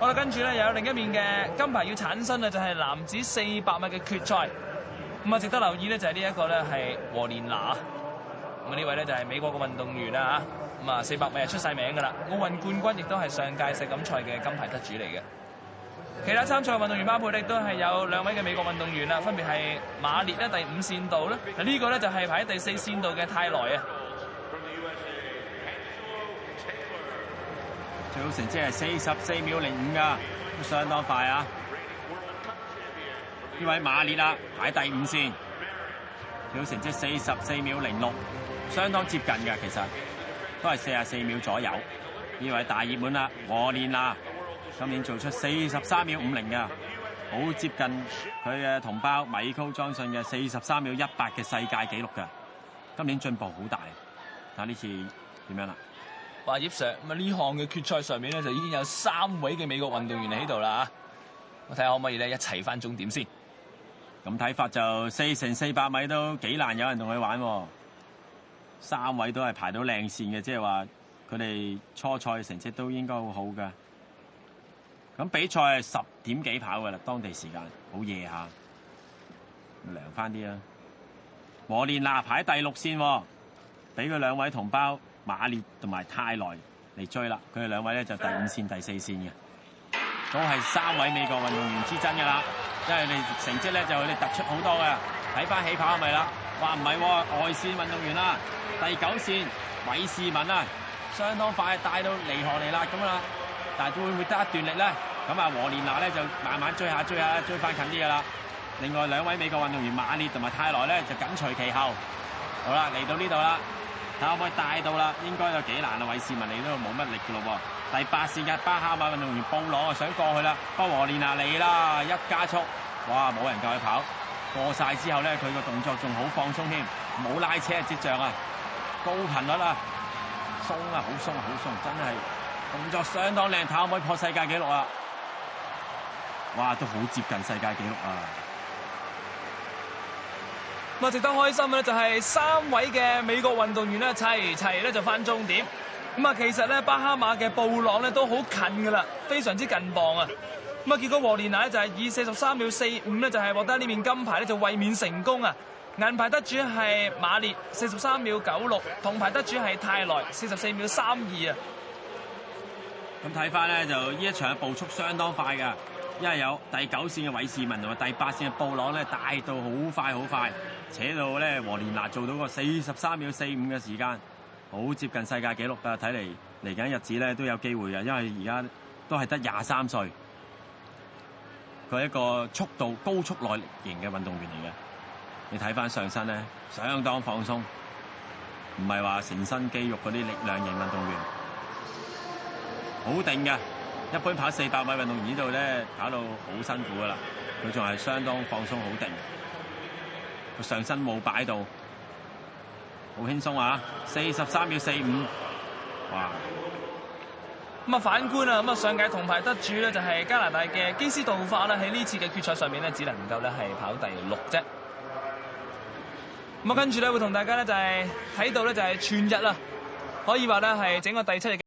好啦，跟住咧又有另一面嘅金牌要產生啊，就係男子400米嘅決賽。咁啊，值得留意咧就係呢一個咧係和連拿。咁呢位咧就係美國嘅運動員啦嚇。咁啊，400米係出晒名㗎啦，奧運冠軍亦都係上屆世錦賽嘅金牌得主嚟嘅。其他參賽運動員包括亦都係有2位嘅美國運動員啦，分別係馬列咧第5線度啦，嗱呢個咧就係排喺第4線度嘅泰萊啊。最好成績係44秒05㗎，都相當快啊！呢位馬列啦，排第5線，最好成績44秒06，相當接近㗎，其實都係44秒左右。呢位大熱門啦，和連拿，今年做出43秒50㗎，好接近佢嘅同胞米高莊信嘅43秒18嘅世界紀錄㗎。今年進步好大，睇下呢次點樣啦？話葉 Sir， 咁啊呢項嘅決賽上面咧就已經有3位嘅美國運動員喺度啦，我睇下可唔可以咧一齊翻終點先。咁睇法就4×400米都幾難有人同佢玩喎，3位都係排到靚線嘅，即係話佢哋初賽嘅成績都應該好好㗎。咁比賽係10點幾跑㗎啦，當地時間好夜下，涼翻啲啦。和連拿排第6線喎，俾佢2位同胞馬列同埋泰萊嚟追啦，佢哋2位咧就第5線、第4線嘅，都係3位美國運動員之爭㗎啦。因為佢哋成績咧就佢哋突出好多嘅，睇翻起跑係咪啦？話唔係喎，外線運動員啦，第9線韋士文啊，相當快帶到離河嚟啦咁啦，但係會唔會得一段力咧？咁啊和連拿咧就慢慢追翻近啲㗎啦。另外2位美國運動員馬列同埋泰萊咧就緊隨其後。好啦，嚟到呢度啦。睇下可唔可以帶到啦？應該有幾難啊！韋士文你都冇乜力㗎咯喎。第8線嘅巴哈馬運動員布朗啊，想過去啦，不過和連拿嚟啦，一加速，哇！冇人夠佢跑，過晒之後咧，佢個動作仲好放鬆添，冇拉車嘅跡象啊，高頻率啊，鬆啊，好鬆啊，好鬆，真係動作相當靚，睇下可唔可以破世界紀錄啊！哇，都好接近世界紀錄啊！咁啊，值得開心嘅咧就係3位嘅美國運動員咧齊咧就翻終點。咁啊，其實咧巴哈馬嘅布朗咧都好近噶啦，非常之近磅啊。咁啊，結果和連拿咧就係以43秒45咧就係獲得呢面金牌咧，就衛冕成功啊。銀牌得主係馬列43秒96，銅牌得主係泰萊44秒32啊。咁睇翻咧就呢一場嘅步速相當快㗎，因為有第9線嘅韋士文同埋第8線嘅布朗咧帶到好快，扯到咧和連拿做到個43秒45嘅時間，好接近世界紀錄㗎。睇嚟緊日子咧都有機會嘅，因為而家都係得23歲，佢係一個速度高速耐力型嘅運動員嚟嘅。你睇翻上身咧，相當放鬆，唔係話成身肌肉嗰啲力量型運動員，好定嘅。一般跑400米運動員呢度咧跑到好辛苦噶啦，佢仲係相當放鬆好定，個上身冇擺到，好輕鬆啊！43秒45，哇！咁啊反觀啊，咁啊上屆銅牌得主咧就係加拿大嘅基斯杜化啦，喺呢次嘅決賽上面咧只能夠咧係跑第6啫。咁啊跟住咧會同大家咧就係睇到咧就係全日啦，可以話咧係整個第7日嘅